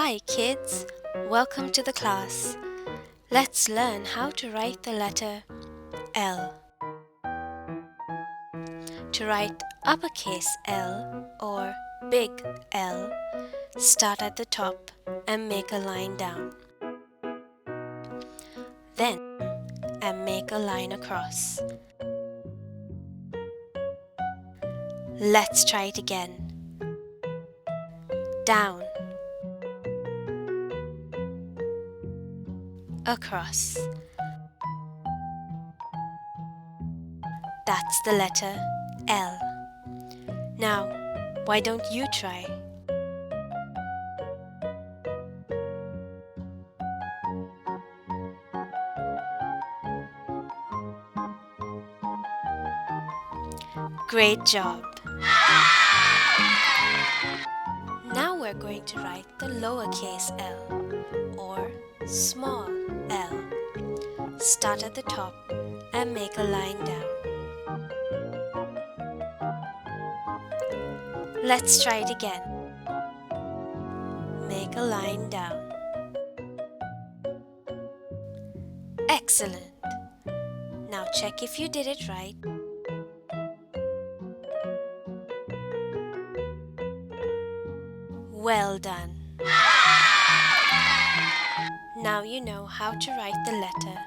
Hi kids, welcome to the class. Let's learn how to write the letter L. To write uppercase L or big L, start at the top and make a line down. Then make a line across. Let's try it again. Down, across. That's the letter L. Now, why don't you try? Great job! Now we're going to write the lowercase l or small l. Start at the top and make a line down. Let's try it again. Make a line down. Excellent! Now check if you did it right. Well done! Now you know how to write the letter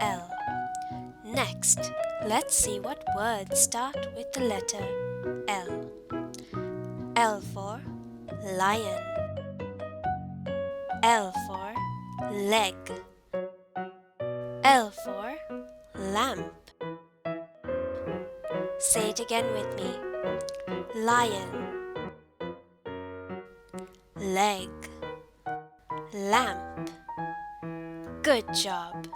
L. Next, let's see what words start with the letter L. L for lion. L for leg. L for lamp. Say it again with me. Lion, leg, lamp. Good job!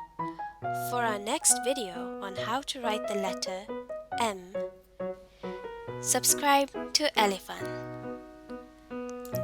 For our next video on how to write the letter M, subscribe to EllieFun.